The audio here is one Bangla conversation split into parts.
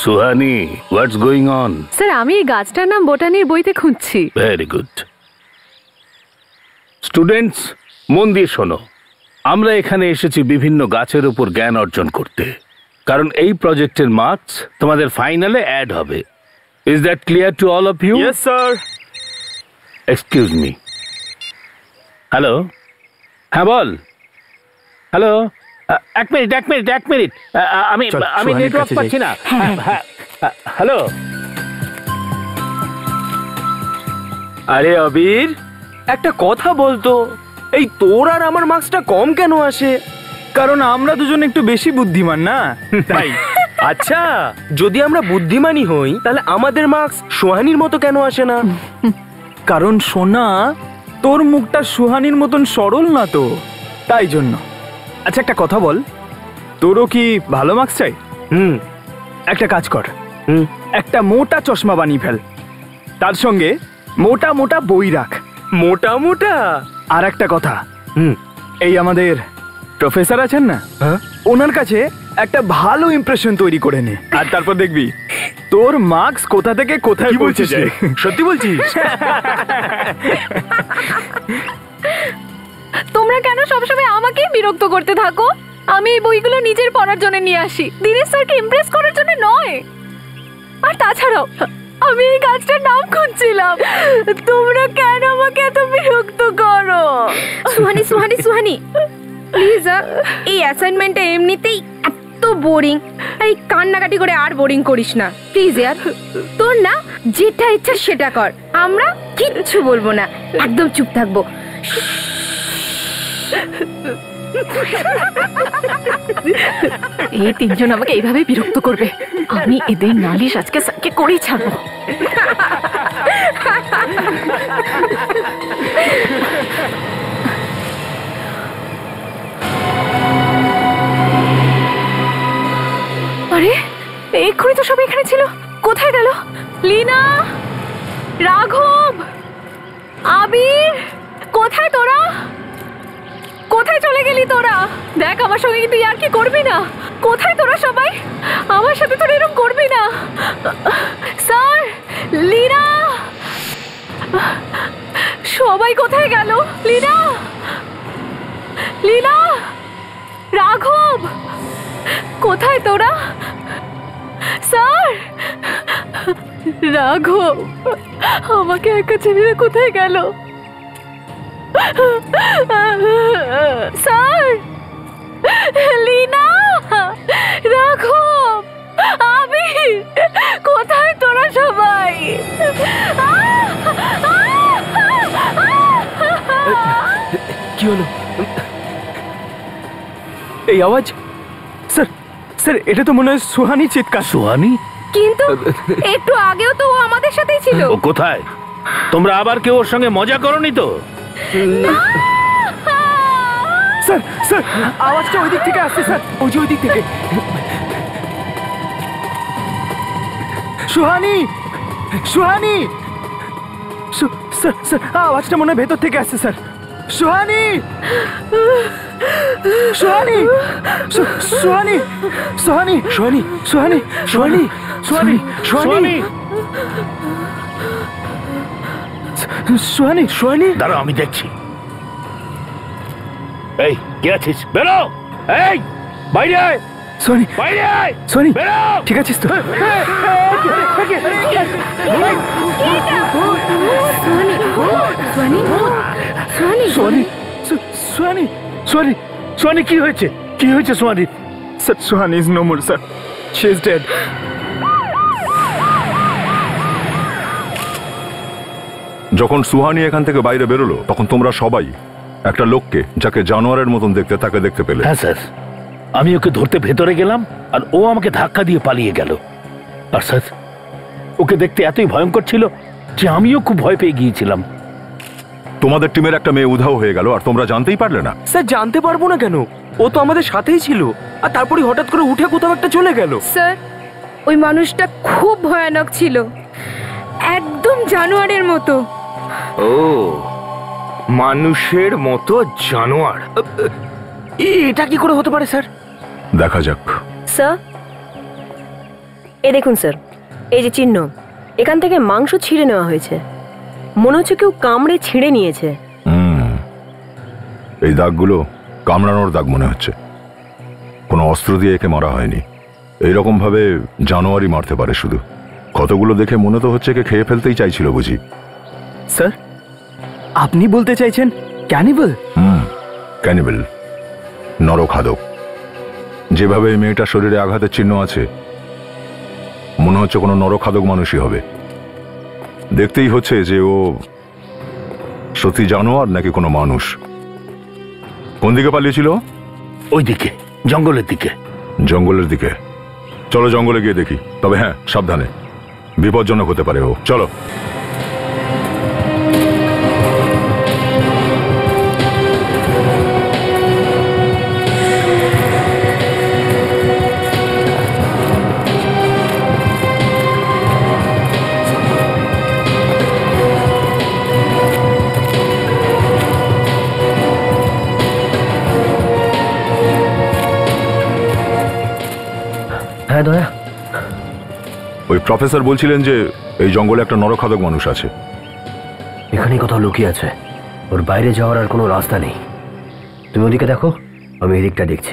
Suhani, what's going on? Sir আমি এই গাছটার নাম বোটানির বইতে খুঁজছি। Very good. স্টুডেন্টস, মন দিয়ে শোনো। আমরা এখানে এসেছি বিভিন্ন গাছের উপর জ্ঞান অর্জন করতে, কারণ এই প্রজেক্টের মার্কস তোমাদের ফাইনালে অ্যাড হবে। Is that clear to all of you? Yes sir. Excuse me. Hello, হ্যাঁ বল। হ্যালো, এক মিনিট আমি নেটওয়ার্ক পাচ্ছি না। হ্যালো। আরে আবির, একটা কথা বলতো, এই তোর আর আমার মার্কসটা কম কেন আসে? কারণ আমরা দুজন একটু বেশি বুদ্ধিমান না তাই। আচ্ছা, যদি আমরা বুদ্ধিমানই হই তাহলে আমাদের মার্কস সোহানির মতো কেন আসে না? কারণ সোনা, তোর মুখটা সুহানির মতন সরল না তো, তাই জন্য। আচ্ছা একটা কথা বল, তোরও কি ভালো মার্কস চাই? একটা কাজ কর, একটা মোটা চশমা বানিয়ে ফেল, তার সঙ্গে মোটা মোটা বই রাখ। মোটা মোটা? আর একটা কথা, এই আমাদের প্রফেসর আছেন না, ওনার কাছে একটা ভালো ইমপ্রেশন তৈরি করে নে, আর তারপর দেখবি তোর মার্কস কোথা থেকে কোথায় পৌঁছে যায়। সত্যি বলছিস? তোমরা কেন সবসময় আমাকেই বিরক্ত করতে থাকো? আমি এই বইগুলো নিজের পড়ার জন্য নিয়ে আসি, দিনেশ স্যারকে ইমপ্রেস করার জন্য নয়। আর তাছাড়াও আমি এই গাছটার নাম খুঁজছিলাম, তোমরা কেন আমাকে এত বিরক্ত করো? সুহানি সুহানি সুহানি প্লিজ, এই অ্যাসাইনমেন্টটা এমনিতেই এত বোরিং, এই কান্নাকাটি করে আর বোরিং করিস না প্লিজ ইয়ার। তোর না যেটা ইচ্ছা সেটা কর, আমরা কিচ্ছু বলবো না, একদম চুপ থাকবো। এই তিনজন আমাকে এইভাবে বিরক্ত করবে, আমি এদের নালিশ আজকে স্যারকে করেই ছাড়বো। আরে এক্ষুনি তো সব এখানে ছিল, কোথায় গেল? লীনা, রাঘব, আবির, কোথায় তোরা? কোথায় চলে গেলি তোরা? দেখ আমার সঙ্গে কিন্তু আর কি করবি না। কোথায় তোরা সবাই? আমার সাথে তোরা এরকম করবি না। স্যার, লীনা, সবাই কোথায় গেল? লীনা, লীনা, রাঘব, কোথায় তোরা? স্যার, রাঘব আমাকে একা ছেড়ে কোথায় গেল? স্যার, লীনা, রাঘব, আবির, কোথায় তোরা সবাই? কি হলো? এই আওয়াজ? স্যার স্যার, এটা তো মনে হয় সুহানি চিৎকার। সুহানি? কিন্তু একটু আগেও তো ও আমাদের সাথেই ছিল। ও কোথায়? তোমরা আবার কেউ ওর সঙ্গে মজা করোনি তো? স্যার স্যার, আওয়াজটা ওই দিক থেকে আসছে স্যার, ওই যে ওই দিক থেকে। সুহানি, সুহানি, স্যার স্যার, আওয়াজটা মনে হয় ভেতর থেকে আসছে স্যার। সুহানি, সুহানি, সুহানি, সুহানি, সুহানি, সুহানি, সুহানি, সুহানি, সুহানি, সুহানি, সুহানি। দাঁড়াও, আমি দেখছি। এই কে আছিস? বেরো! এই বাইরে আয়! সোনি, বাইরে আয়! সোনি, বেরো! ঠিক আছিস তো? সোহানি, সোহানি, সোহানি কি হয়েছে? কি হয়েছে Sohani? Sir, Sohani is no more sir, she is dead. যখন সুহানি এখান থেকে বাইরে বেরোলো তখন তোমরা সবাই একটা লোককে, যাকে জানোয়ারের মতন দেখতে, তাকে দেখতে পেলে। হ্যাঁ স্যার, আমি ওকে ধরতে ভেতরে গেলাম আর ও আমাকে ধাক্কা দিয়ে পালিয়ে গেল। আর স্যার, ওকে দেখতে এতই ভয়ঙ্কর ছিল যে আমিও খুব ভয় পেয়ে গিয়েছিলাম। তোমাদের টিমের একটা মেয়ে উধাও হয়ে গেল আর তোমরা জানতেই পারলে না? স্যার, জানতে পারবো না কেন? ও তো আমাদের সাথেই ছিল, আর তারপরে হঠাৎ করে উঠে কোথাও একটা চলে গেল। স্যার, ওই মানুষটা খুব ভয়ানক ছিল, একদম জানোয়ারের মতো। ও, মানুষের মতো জানোয়ার? এটা কি করে হতে পারে স্যার? দেখা যাক। স্যার, এই দেখুন স্যার, এই যে চিহ্ন, এখান থেকে মাংস ছিঁড়ে নেওয়া হয়েছে। মনে হচ্ছে কেউ কামড়ে ছিঁড়ে নিয়েছে। এই দাগগুলো কামড়ানোর দাগ মনে হচ্ছে। কোনো অস্ত্র দিয়ে একে মারা হয়নি। এইরকম ভাবে জানোয়ারই মারতে পারে শুধু। ক্ষতগুলো দেখে মনে তো হচ্ছে একে খেয়ে ফেলতেই চাইছিল বুঝি। স্যার, আপনি বলতে চাইছেন ক্যানিবল? ক্যানিবল, নরখাদক। যেভাবে এই মেয়েটার শরীরে আঘাতের চিহ্ন আছে, মনে হচ্ছে কোনো নরখাদক মানুষই হবে। দেখতেই হচ্ছে যে ও সত্যি জানোয়ার নাকি কোনো মানুষ। কোন দিকে পালিয়েছিল? ওই দিকে, জঙ্গলের দিকে। জঙ্গলের দিকে? চলো জঙ্গলে গিয়ে দেখি। তবে হ্যাঁ, সাবধানে, বিপজ্জনক হতে পারে ও। চলো। হ্যাঁ দয়া। ওই প্রফেসর বলছিলেন যে এই জঙ্গলে একটা নরখাদক মানুষ আছে। এখানে কোথাও লুকিয়ে আছে। ওর বাইরে যাওয়ার আর কোনো রাস্তা নেই। তুমি ওদিকে দেখো, আমি এদিকটা দেখছি।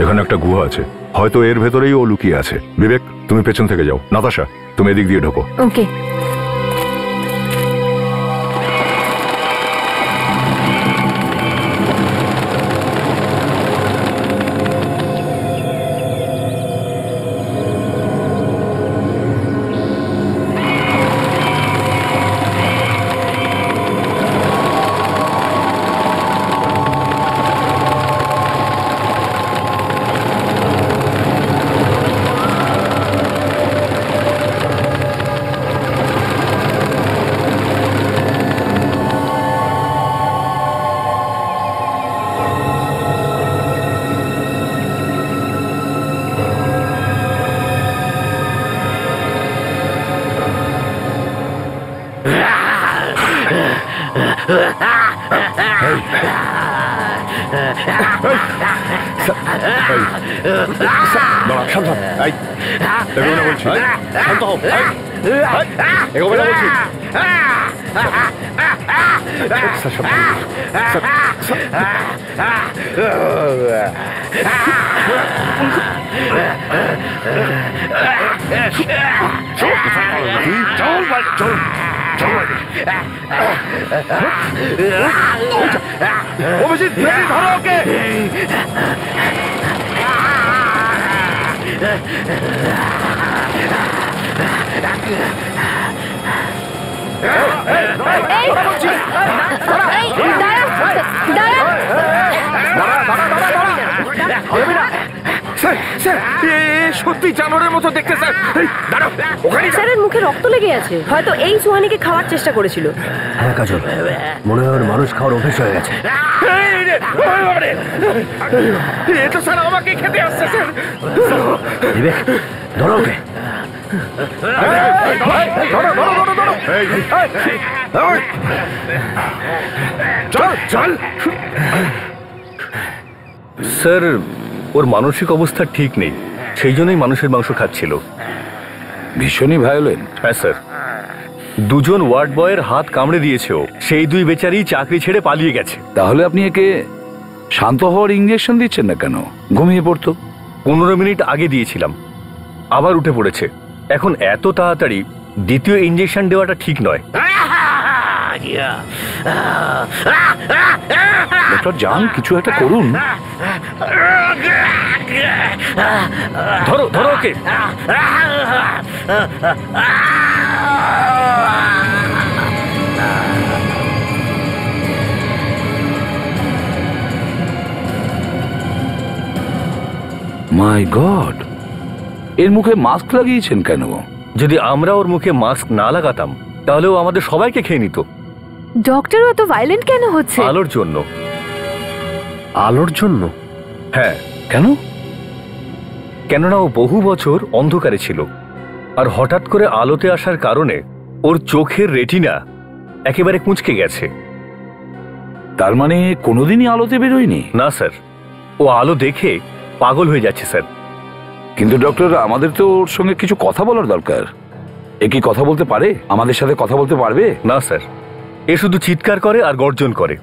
এখানে একটা গুহা আছে, হয়তো এর ভেতরেই ও লুকিয়ে আছে। বিবেক, তুমি পেছন থেকে যাও। নাতাশা, তুমি এদিক দিয়ে ঢোকো। ওকে। সত্যি জানোয়ারের মতো দেখতে স্যার। স্যারের মুখে রক্ত লেগে আছে, হয়তো এই সুহানিকে খাওয়ার চেষ্টা করেছিল। হ্যাঁ কাজল, মনে হয় ওর মানুষ খাওয়ার অভ্যেস হয়ে গেছে। এটা স্যার আমাকে খেতে আসছে স্যার। বিবেক, ধরো ওকে। স্যার, ওর মানসিক অবস্থা ঠিক নেই, সেই জন্যই মানুষের মাংস খাচ্ছিল। ভীষণই ভায়োলেন্ট। হ্যাঁ স্যার, দুজন ওয়ার্ড বয়ের হাত কামড়ে দিয়েছে ও। সেই দুই বেচারি চাকরি ছেড়ে পালিয়ে গেছে। তাহলে আপনি একে শান্ত হওয়ার ইঞ্জেকশন দিচ্ছেন না কেন? ঘুমিয়ে পড়তো। 15 মিনিট আগে দিয়েছিলাম, আবার উঠে পড়েছে। এখন এত তাড়াতাড়ি দ্বিতীয় ইঞ্জেকশন দেওয়াটা ঠিক নয়। ডক্টর জান, কিছু একটা করুন। ধরো ধরো ওকে। মাই গড, এর মুখে মাস্ক লাগিয়েছেন কেন? যদি আমরা ওর মুখে মাস্ক না লাগাতাম তাহলে ও আমাদের সবাইকে খেয়ে নিত। ডক্টরও এত ভায়োলেন্ট কেন হচ্ছে? আলোর জন্য। আলোর জন্য? হ্যাঁ। কেন? কেননা ও বহু বছর অন্ধকারে ছিল, আর হঠাৎ করে আলোতে আসার কারণে ওর চোখের রেটিনা একেবারে কুঁচকে গেছে। তার মানে কোনোদিনই আলোতে বেরোয়নি? না স্যার, ও আলো দেখে পাগল হয়ে যাচ্ছে স্যার। কিন্তু ডক্টর, আমাদের তো ওর সঙ্গে কিছু কথা বলার দরকার। এ কি কথা বলতে পারে? আমাদের সাথে কথা বলতে পারবে? না স্যার, এ শুধু চিৎকার করে আর গর্জন করে।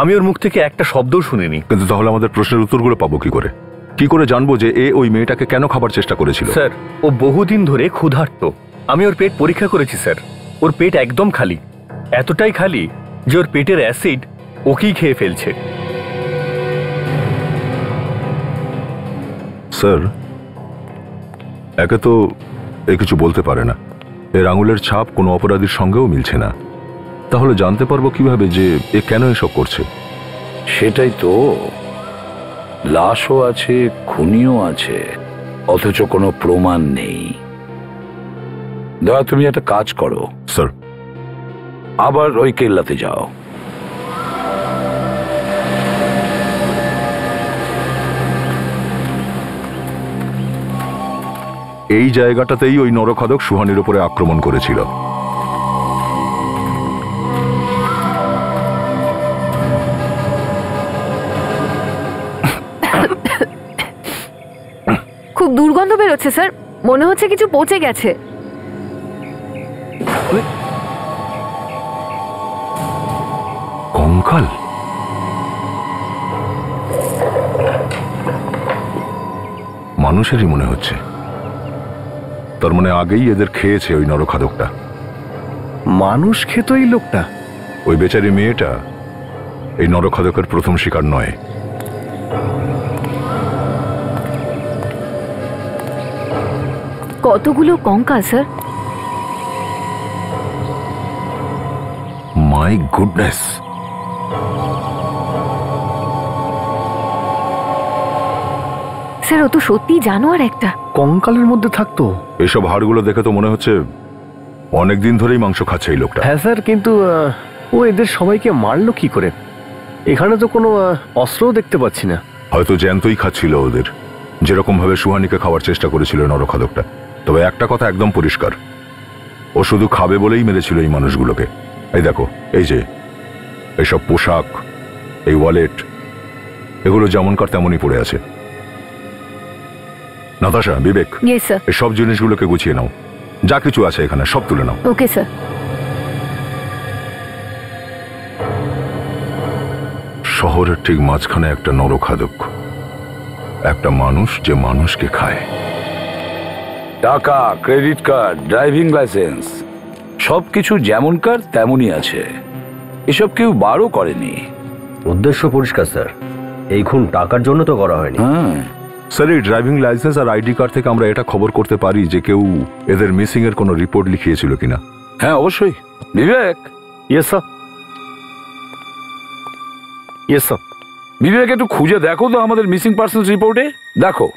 আমি ওর মুখ থেকে একটা শব্দও শুনিনি। কিন্তু তাহলে আমাদের প্রশ্নের উত্তরগুলো পাবো কি করে? কি করে জানবো যে এ ওই মেয়েটাকে কেন খাবার চেষ্টা করেছিল? স্যার, ও বহুদিন ধরে ক্ষুধার্ত। আমি ওর পেট পরীক্ষা করেছি স্যার। ওর পেট একদম খালি, এতটাই খালি যে ওর পেটের অ্যাসিড ওকেই খেয়ে ফেলছে। স্যার, একে তো এ কিছু বলতে পারে না, এর আঙুলের ছাপ কোনো অপরাধীর সঙ্গেও মিলছে না। তাহলে জানতে পারবো কিভাবে যে এ কেন এসব করছে? সেটাই তো, লাশও আছে, খুনিও আছে, অথচ কোনো প্রমাণ নেই। দয়া, তুমি একটা কাজ করো, স্যার। আবার ওই কেল্লাতে যাও। এই জায়গাটাতেই ওই নরখাদক সুহানির উপরে আক্রমণ করেছিল। খুব দুর্গন্ধ বেরোচ্ছে স্যার, মনে হচ্ছে কিছু পচে গেছে। কঙ্কাল? মানুষেরই মনে হচ্ছে। তার মানে আগেই এদের খেয়েছে ওই নরখাদকটা। মানুষ খেত এই লোকটা? ওই বেচারি মেয়েটা এই নরখাদকের প্রথম শিকার নয়। কতগুলো কঙ্কাল স্যার? My goodness! স্যার, ও তো সত্যি জানোয়ার একটা। কঙ্কালের মধ্যে থাকতো? এসব হাড়গুলো দেখে তো মনে হচ্ছে অনেকদিন ধরেই মাংস খাচ্ছে এই লোকটা। হ্যাঁ স্যার, কিন্তু ও এদের সবাইকে মারলো কি করে? এখানে তো কোনো অস্ত্রও দেখতে পাচ্ছি না। হয়তো জ্যান্তই খাচ্ছিল ওদের, যেরকম ভাবে সুহানিকে খাওয়ার চেষ্টা করেছিল নরখাদকটা। তবে একটা কথা একদম পরিষ্কার, ও শুধু খাবে বলেই মেরেছিল এই মানুষগুলোকে। এই দেখো, এই যে এইসব পোশাক, এই ওয়ালেট, এগুলো যেমনকার তেমনই পড়ে আছে। নাতাশা, বিবেক, ইয়েস স্যার। এই সব জিনিসগুলোকে গুছিয়ে নাও। যা কিছু আছে এখানে সব তুলে নাও। Okay sir. শহরের ঠিক মাঝখানে একটা নরখাদক, একটা মানুষ যে মানুষকে খায়। টাকা, ক্রেডিট কার্ড, ড্রাইভিং লাইসেন্স, সবকিছু যেমনকার তেমনই আছে। এসব কেউ বারও করেনি। উদ্দেশ্য পরিষ্কার স্যার, এই খুন টাকার জন্য তো করা হয়নি। হ্যাঁ স্যার, এই ড্রাইভিং লাইসেন্স আর আইডি কার্ড থেকে আমরা এটা খবর করতে পারি যে কেউ এদের মিসিং এর কোনো রিপোর্ট লিখিয়েছিল কিনা। হ্যাঁ, অবশ্যই। Vivek. Yes sir. Yes sir. Vivek, একটু খুঁজে দেখো তো আমাদের মিসিং পার্সনস রিপোর্টে, দেখো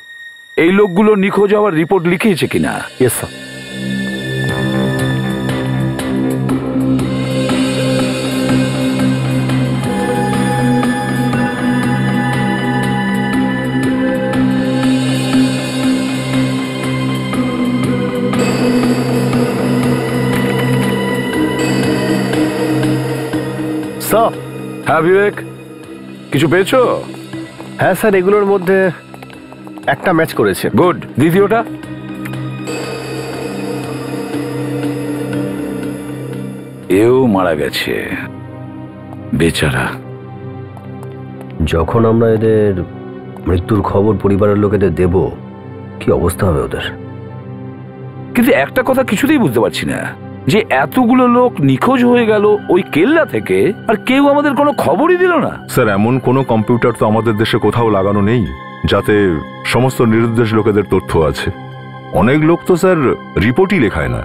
এই লোকগুলো নিখোঁজ হওয়ার রিপোর্ট লিখিয়েছে কিনা। Yes sir. স্যার। হ্যাঁ বিবেক, কিছু পেয়েছো? হ্যাঁ স্যার, এগুলোর মধ্যে একটা ম্যাচ করেছে। গুড। দ্বিতীয়টা? এও মারা গেছে বেচারা। যখন আমরা এদের মৃত্যুর খবর পরিবারের লোকেদের দেব, কি অবস্থা হবে ওদের? কিন্তু একটা কথা কিছুতেই বুঝতে পারছি না, যে এতগুলো লোক নিখোঁজ হয়ে গেল ওই কেল্লা থেকে, আর কেউ আমাদের কোনো খবরই দিল না। স্যার, এমন কোনো কম্পিউটার তো আমাদের দেশে কোথাও লাগানো নেই যাতে সমস্ত নিরুদ্দেশ লোকেদের তথ্য আছে। অনেক লোক তো স্যার রিপোর্টই লেখায় না।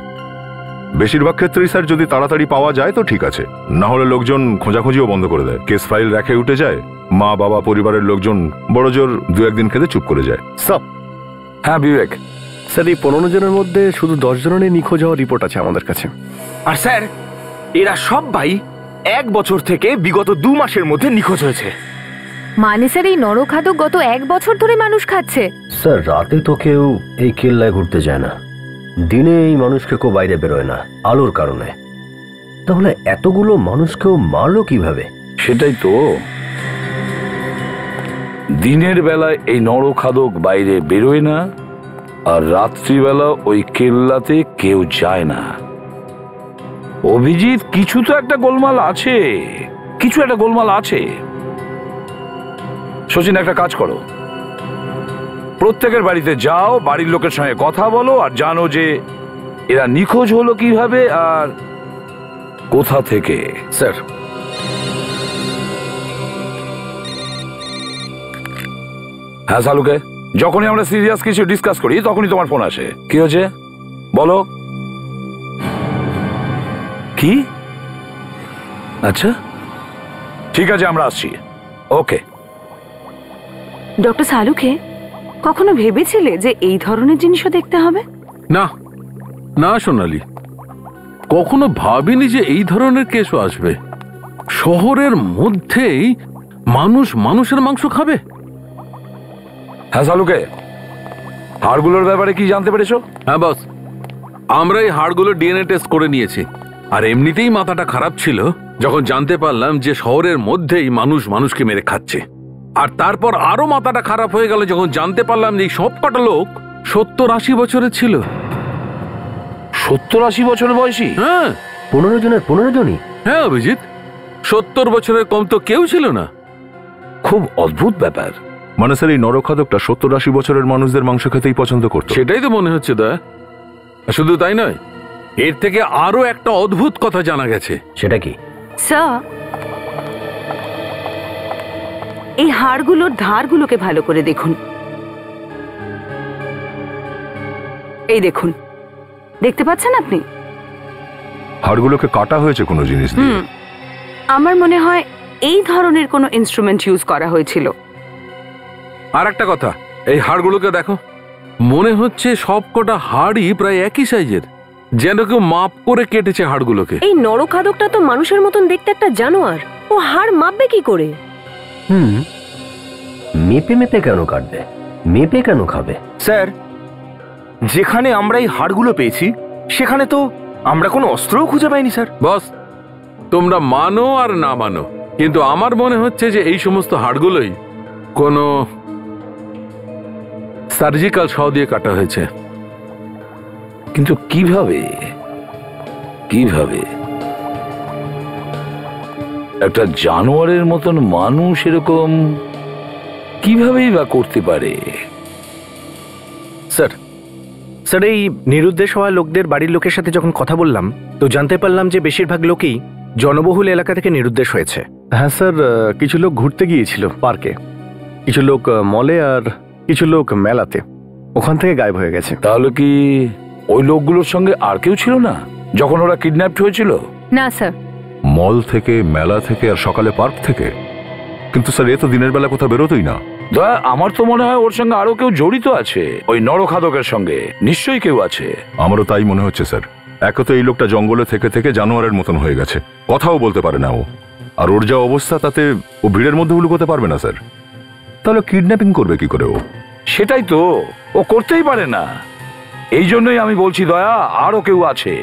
বেশিরভাগ ক্ষেত্রেই স্যার যদি তাড়াতাড়ি পাওয়া যায় তো ঠিক আছে, না হলে লোকজন খোঁজাখুঁজিও বন্ধ করে দেয়। কেস ফাইল রেখে উঠে যায়, মা বাবা পরিবারের লোকজন বড় জোর 2-1 দিন খেতে চুপ করে যায়। স্যার। হ্যাঁ বিবেক। স্যার, এই 15 জনের মধ্যে শুধু 10 জনের নিখোঁজ হওয়ার রিপোর্ট আছে আমাদের কাছে। আর স্যার, এরা সবাই 1 বছর থেকে বিগত 2 মাসের মধ্যে নিখোঁজ হয়েছে। মানে স্যার, এই নরখাদক গত 1 বছর ধরে মানুষ খাচ্ছে? স্যার, রাতে তো কেউ এই কেল্লায় ঘুরতে যায় না, দিনে এই মানুষকে কেউ বাইরে বেরোয় না আলোর কারণে। তাহলে এতগুলো মানুষকেও মারলো কিভাবে? সেটাই তো, দিনের বেলায় এই নরখাদক বাইরে বেরোয় না, আর রাত্রিবেলা ওই কেল্লাতে কেউ যায় না। অভিজিৎ, কিছু তো একটা গোলমাল আছে, কিছু একটা গোলমাল আছে। শচীন, একটা কাজ করো, প্রত্যেকের বাড়িতে যাও, বাড়ির লোকের সঙ্গে কথা বলো, আর জানো যে এরা নিখোঁজ হলো কিভাবে আর কোথা থেকে। স্যার, হ্যাঁ সালুকে, যখনই আমরা সিরিয়াস কিছু ডিসকাস করি তখনই তোমার ফোন আসে। কি হয়েছে বলো। কি? আচ্ছা ঠিক আছে, আমরা আসছি। ওকে। ডক্টর সালুকে, কখনো ভেবেছিলে যে এই ধরনের জিনিসও দেখতে হবে? না না সোনালি, কখনো ভাবিনি যে এই ধরনের কেসও আসবে। শহরের মধ্যেই মানুষ মানুষের মাংস খাবে। হ্যাঁ সালুকে, হাড়গুলোর ব্যাপারে কি জানতে পেরেছো? হ্যাঁ বস, আমরা এই হাড়গুলো ডিএনএ টেস্ট করে নিয়েছি। আর এমনিতেই মাথাটা খারাপ ছিল যখন জানতে পারলাম যে শহরের মধ্যেই মানুষ মানুষকে মেরে খাচ্ছে। আর তারপর আরো মাথাটা খারাপ হয়ে গেল যখন জানতে পারলাম যে সব কটা লোক 70-80 বছরের ছিল। 70-80 বছর বয়সী? হ্যাঁ। 15 জনের 15 জনই? হ্যাঁ অভিজিৎ, 70 বছরের কম তো কেউ ছিল না। খুব অদ্ভুত ব্যাপার। মানে স্যার, এই নরখাদকটা 70-80 বছরের মানুষদের মাংস খেতেই পছন্দ করতো? সেটাই তো মনে হচ্ছে দা। শুধু তাই নয়, এর থেকে আরো একটা অদ্ভুত কথা জানা গেছে। সেটা কি? স্যার, এই হাড়গুলোর ধারগুলোকে ভালো করে দেখুন। এই দেখুন, দেখতে পাচ্ছেন আপনি? হাড়গুলোকে কাটা হয়েছে কোনো জিনিস দিয়ে? আমার মনে হয় এই ধরনের কোনো ইনস্ট্রুমেন্ট ইউজ করা হয়েছিল। আর একটা কথা, এই হাড়গুলোকে দেখো, মনে হচ্ছে সবকটা হাড়ই প্রায় একই সাইজের, যেন কেউ মাপ করে কেটেছে হাড়গুলোকে। এই নরখাদকটা তো মানুষের মতন দেখতে একটা জানোয়ার, ও হাড় মাপবে কি করে? মেপে মেপে কেন কাটবে? মেপে কেন খাবে? স্যার, যেখানে আমরা এই হাড়গুলো পেয়েছি সেখানে তো আমরা কোনো অস্ত্রও খুঁজে পাইনি স্যার। বস, তোমরা মানো আর না মানো, কিন্তু আমার মনে হচ্ছে যে এই সমস্ত হাড়গুলোই কোনো সার্জিক্যাল শ দিয়ে কাটা হয়েছে। কিন্তু কিভাবে? কিভাবে একটা জানোয়ারের মতন মানুষ এরকম কিভাবেই বা করতে পারে? স্যার, এই নিরুদ্দেশ হওয়া লোকদের বাড়ির লোকের সাথে যখন কথা বললাম তো জানতে পারলাম যে বেশিরভাগ লোকই জনবহুল এলাকা থেকে নিরুদ্দেশ হয়েছে। হ্যাঁ স্যার, কিছু লোক ঘুরতে গিয়েছিল পার্কে, কিছু লোক মলে, আর কিছু লোক মেলাতে। ওখান থেকে গায়েব হয়ে গেছে। তাহলে কি ওই লোকগুলোর সঙ্গে আর কেউ ছিল না যখন ওরা কিডন্যাপড হয়েছিল? না স্যার। মল থেকে, মেলা থেকে, আর সকালে পার্ক থেকে? কিন্তু স্যার, এ তো দিনের বেলা কোথাও বেরোতোই না। দয়া, আমার তো মনে হয় ওর সঙ্গে আরো কেউ জড়িত আছে, ওই নরখাদকের সঙ্গে নিশ্চয়ই কেউ আছে। আমারও তাই মনে হচ্ছে স্যার। একে তো এই লোকটা জঙ্গলে থেকে থেকে জানোয়ারের মতন হয়ে গেছে, কথাও বলতে পারে না ও। আর ওর যা অবস্থা, তাতে ও ভিড়ের মধ্যে লুকোতে পারবে না স্যার। তাহলে কিডন্যাপিং করবে কি করে ও? সেটাই তো, ও করতেই পারে না। এই জন্যই আমি বলছি দয়া, আরো কেউ আছে,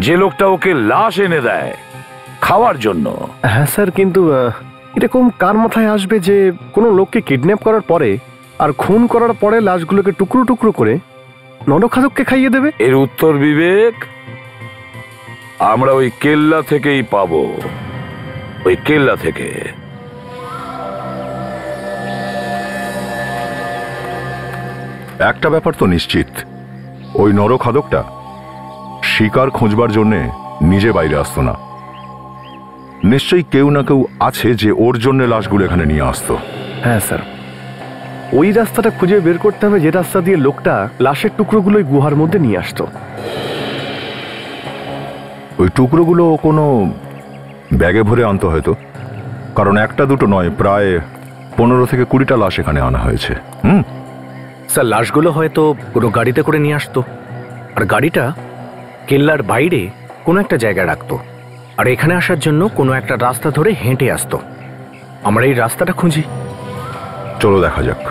যে লোকটা ওকে লাশ এনে দেয় খাওয়ার জন্য। হ্যাঁ স্যার, কিন্তু এরকম কার মাথায় আসবে যে কোনো লোককে কিডন্যাপ করার পরে আর খুন করার পরে লাশগুলোকে টুকরো টুকরো করে নরখাদককে খাইয়ে দেবে? এর উত্তর বিবেক আমরা ওই কেল্লা থেকেই পাবো, ওই কেল্লা থেকে। একটা ব্যাপার তো নিশ্চিত, ওই নরখাদকটা শিকার খোঁজবার জন্যে নিজে বাইরে আসতো না। নিশ্চয়ই কেউ না কেউ আছে যে ওর জন্য লাশগুলো এখানে নিয়ে আসতো। হ্যাঁ স্যার, ওই রাস্তাটা খুঁজে বের করতে হবে যে রাস্তা দিয়ে লোকটা লাশের টুকরোগুলো গুহার মধ্যে নিয়ে আসতো। ওই টুকরোগুলো কোনো ব্যাগে ভরে আনতো হয়তো, কারণ একটা দুটো নয়, প্রায় 15 থেকে 20টা লাশ এখানে আনা হয়েছে। স্যার, লাশগুলো হয়তো কোনো গাড়িতে করে নিয়ে আসতো, আর গাড়িটা কেল্লার বাইরে কোনো একটা জায়গায় রাখতো, আর এখানে আসার জন্য কোনো একটা রাস্তা ধরে হেঁটে আসতো। আমরা এই রাস্তাটা খুঁজি। চলো দেখা যাক।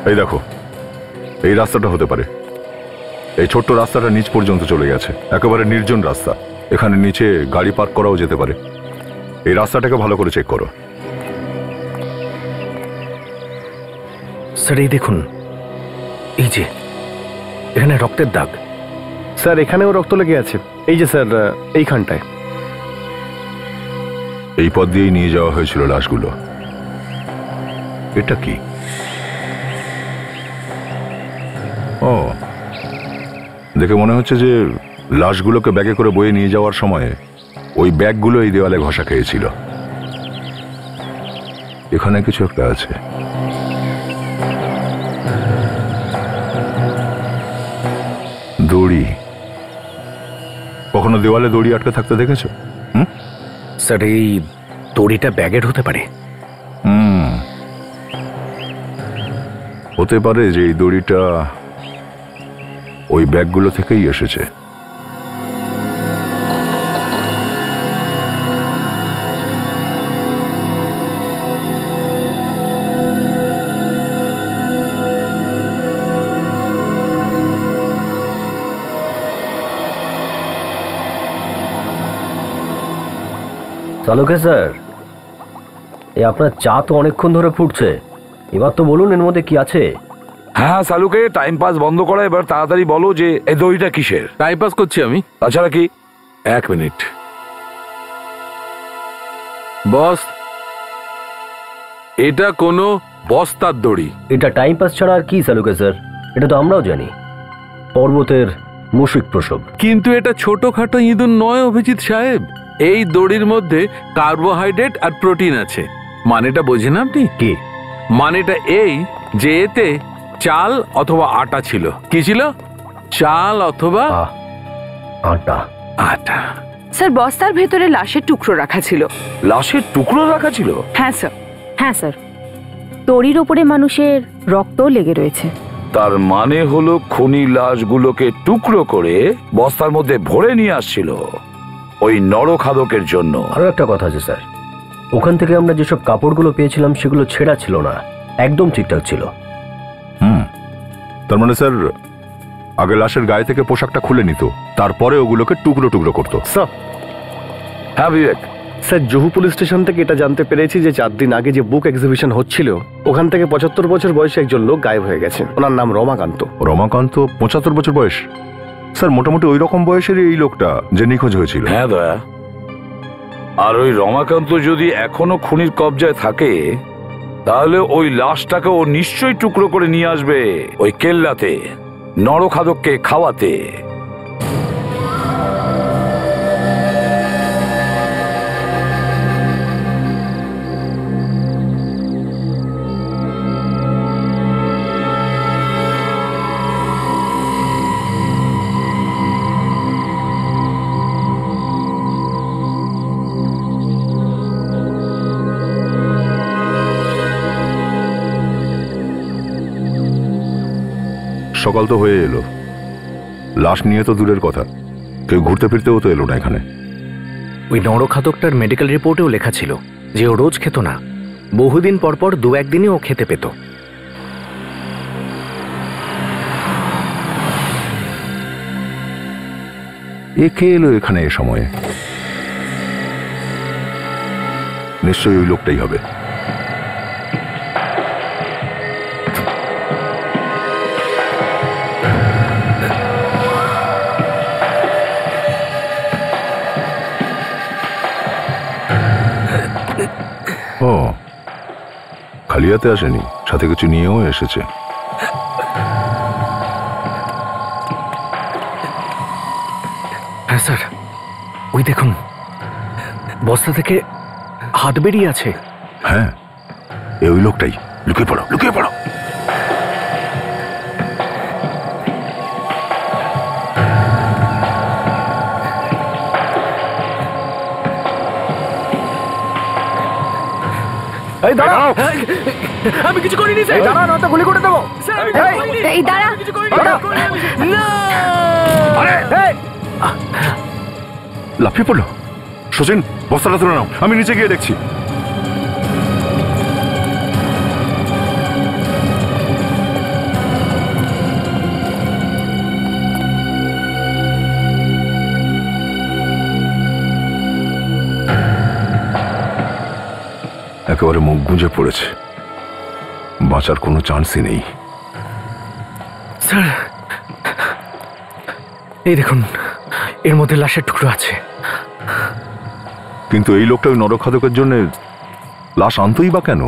এই দেখো, এই রাস্তাটা হতে পারে। এই ছোট্ট রাস্তাটা নিচ পর্যন্ত চলে গেছে, একেবারে নির্জন রাস্তা। এখানে নিচে গাড়ি পার্ক করাও যেতে পারে। এই রাস্তাটাকে ভালো করে চেক করো। স্যার এই দেখুন, এই যে এখানে রক্তের দাগ। স্যার এখানেও রক্ত লেগে আছে। এই যে স্যার, এইখানটায়। এই পথ দিয়েই নিয়ে যাওয়া হয়েছিল লাশগুলো। এটা কি? ও, দেখে মনে হচ্ছে যে লাশগুলোকে ব্যাগে করে বয়ে নিয়ে যাওয়ার সময় ওই ব্যাগগুলো এই দেওয়ালে ঘষা খেয়েছিল। এখানে কিছু একটা আছে। দড়ি। কখনো দেওয়ালে দড়ি আটকে থাকতে দেখেছো? স্যার এই দড়িটা ব্যাগের হতে পারে। হতে পারে যে এই দড়িটা ওই ব্যাগগুলো থেকেই এসেছে। চালকে স্যার, এই আপনার চা তো অনেকক্ষণ ধরে ফুটছে, এবার তো বলুন এর মধ্যে কি আছে। হ্যাঁ সালুকে, টাইম পাস বন্ধ করা, এবার তাড়াতাড়ি বলো যে এই দড়িটা কিসের। টাইম পাস করছি আমি। তাছাড়া কি? 1 মিনিট বস, এটা কোনো বস্তার দড়ি। এটা টাইম পাস ছাড়া আর কি চালকে স্যার? এটা তো আমরাও জানি, পর্বতের মুশিক প্রসব। কিন্তু এটা ছোটখাটো ইঁদুর নয় অভিজিৎ সাহেব। এই দড়ির মধ্যে কার্বোহাইড্রেট আর প্রোটিন আছে। মানেটা বোঝেন আপনি? কি মানেটা এই যে এতে চাল অথবা আটা ছিল। কি ছিল? চাল অথবা আটা। আটা। স্যার বস্তার ভেতরে লাশের টুকরো রাখা ছিল। লাশের টুকরো রাখা ছিল? হ্যাঁ স্যার। হ্যাঁ স্যার, দড়ির ওপরে মানুষের রক্তও লেগে রয়েছে। তার মানে হলো খুনি লাশগুলোকে টুকরো করে বস্তার মধ্যে ভরে নিয়ে আসছিল ওই নরখাদকের জন্য। আরো একটা কথা আছে স্যার, ওখান থেকে আমরা যেসব কাপড়গুলো পেয়েছিলাম সেগুলো ছেঁড়া ছিল না, একদম ঠিকঠাক ছিল। তার মানে স্যার আগে লাশের গায়ে থেকে পোশাকটা খুলে নিত, তারপরে ওগুলোকে টুকরো টুকরো করতো। স্যার, হ্যাঁ বিবেক। স্যার জুহু পুলিশ স্টেশন থেকে এটা জানতে পেরেছি যে 4 দিন আগে যে বুক এক্সিবিশন হচ্ছিল ওখান থেকে 75 বছর বয়সে একজন লোক গায়েব হয়ে গেছে। ওনার নাম রমাকান্ত। রমাকান্ত? 75 বছর বয়স? স্যার মোটামুটি ওই রকম বয়সের এই লোকটা যে নিখোঁজ হয়েছিল। হ্যাঁ দয়া। আর ওই রমাকান্ত যদি এখনো খুনির কবজায় থাকে তাহলে ওই লাশটাকে ও নিশ্চয়ই টুকরো করে নিয়ে আসবে ওই কেল্লাতে নরখাদককে খাওয়াতে। সকাল তো হয়ে এলো, লাশ নিয়ে তো দূরের কথা, কেউ ঘুরতে ফিরতেও তো এলো না এখানে। ওই নরখাদকটার মেডিকেল রিপোর্টেও লেখা ছিল যে ও রোজ খেত না, বহুদিন পর পর 2-1 দিনই ও খেতে পেত। এ কে এলো এখানে এ সময়ে? নিশ্চয়ই ওই লোকটাই হবে। ও, খালি হাতে আসেনি, সাথে কিছু নিয়েও এসেছে। হ্যাঁ স্যার, ওই দেখুন বস্তা থেকে হাত বেরিয়ে আছে। হ্যাঁ, ওই লোকটাই। লুকিয়ে পড়ো, লুকিয়ে পড়ো। এই দাঁড়াও, আমি কিছু করিনি স্যার। এই দাঁড়া, নয়তো গুলি করে দেবো। এই দাঁড়া। লাফিয়ে পড়লো। সচিন, বস্তাটা তুলে নাও, আমি নিচে গিয়ে দেখছি। একেবারে মুখ গুঁজে পড়েছে, বাঁচার কোনো চান্সই নেই। স্যার, এই দেখুন, এর মধ্যে লাশের টুকরো আছে। কিন্তু এই লোকটা ওই নরখাদকের জন্য লাশ আনতই বা কেন?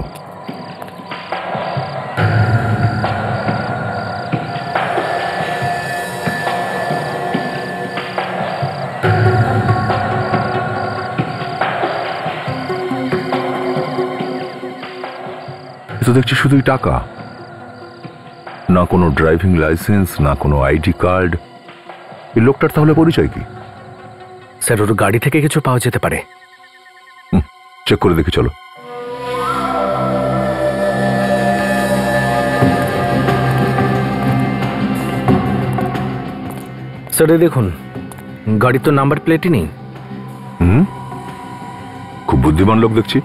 তো দেখছি শুধুই টাকা, না কোনো ড্রাইভিং লাইসেন্স, না কোনো আইডি কার্ড। এই লোকটার তাহলে পরিচয় কি? স্যার, ওর গাড়ি থেকে কিছু পাওয়া যেতে পারে। চেক করে দেখি, চলো। স্যার, এই দেখুন, গাড়ির তো নাম্বার প্লেটই নেই। খুব বুদ্ধিমান লোক দেখছি।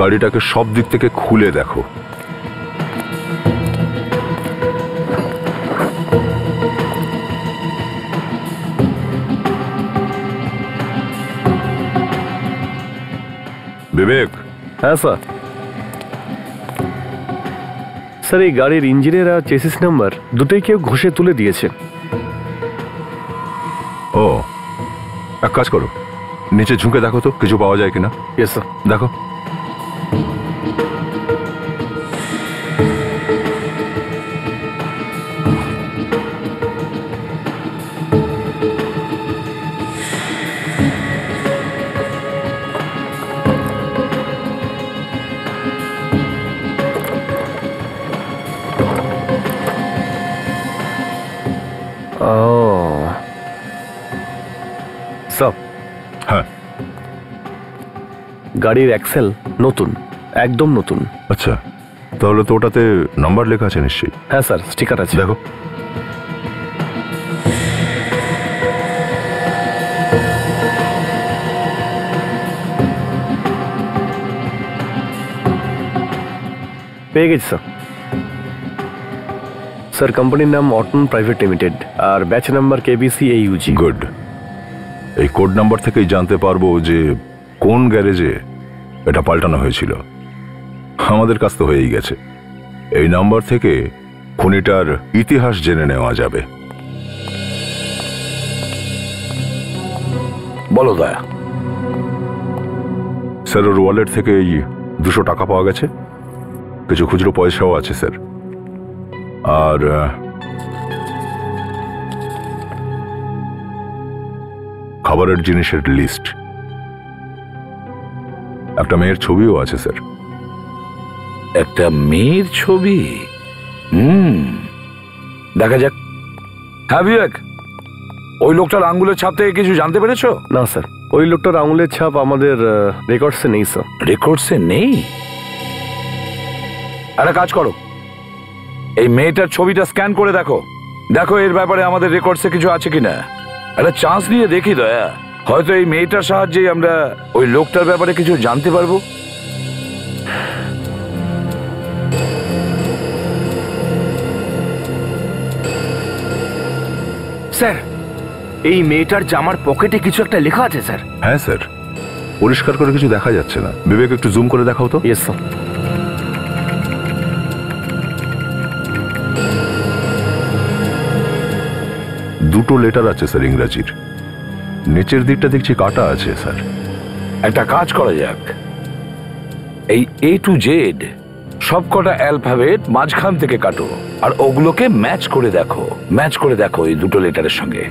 গাড়িটাকে সব দিক থেকে খুলে দেখো। বিবেক। হ্যাঁ স্যার। স্যার, এই গাড়ির ইঞ্জিনের আর চেসিস নাম্বার দুটোই কেউ ঘষে তুলে দিয়েছে। ও, এক কাজ করো, নিচে ঝুঁকে দেখো তো কিছু পাওয়া যায় কিনা। Yes sir. দেখো। হ্যাঁ, গাড়ির অ্যাক্সেল নতুন, একদম নতুন। আচ্ছা, তাহলে তো ওটাতে নাম্বার লেখা আছে নিশ্চয়ই। হ্যাঁ স্যার, স্টিকার আছে। দেখো। পেয়ে গেছি স্যার। স্যার, কোম্পানির নাম অটন প্রাইভেট লিমিটেড আর batch number KBC AUG. Good. এই কোড নাম্বার থেকেই জানতে পারবো যে কোন গ্যারেজে এটা পাল্টানো হয়েছিল। আমাদের কাছ তো হয়েই গেছে। এই নাম্বার থেকে খুনিটার ইতিহাস জেনে নেওয়া যাবে। বলো দয়া। স্যার, ওর ওয়ালেট থেকে এই 200 টাকা পাওয়া গেছে, কিছু খুচরো পয়সাও আছে স্যার, আর খাবারের জিনিসের লিস্ট, একটা মেয়ের ছবিও আছে স্যার। একটা মেয়ের ছবি? দেখা যাক। হ্যাঁ বিবেক, ওই লোকটার আঙ্গুলের ছাপ থেকে কিছু জানতে পেরেছো? না স্যার, ওই লোকটার আঙুলের ছাপ আমাদের রেকর্ডসে নেই স্যার। রেকর্ডসে নেই? একটা কাজ করো, এই মেয়েটার ছবিটা স্ক্যান করে দেখো, দেখো এর ব্যাপারে আমাদের রেকর্ডসে কিছু আছে কিনা। একটা চান্স নিয়ে দেখি দয়া, হয়তো এই মেয়েটার সাহায্যে আমরা ওই লোকটার ব্যাপারে কিছু জানতে পারবো। স্যার, এই মেয়েটার জামার পকেটে কিছু একটা লেখা আছে স্যার। হ্যাঁ স্যার, পরিষ্কার করে কিছু দেখা যাচ্ছে না। বিবেক, একটু জুম করে দেখাও তো। Yes sir. দুটো লেটার আছে স্যার ইংরাজির, নিচের দিকটা দেখছি কাটা আছে স্যার। একটা কাজ করা যাক, এই A to Z সব কটা অ্যালফাবেট মাঝখান থেকে কাটো আর ওগুলোকে ম্যাচ করে দেখো, ম্যাচ করে দেখো এই দুটো লেটারের সঙ্গে।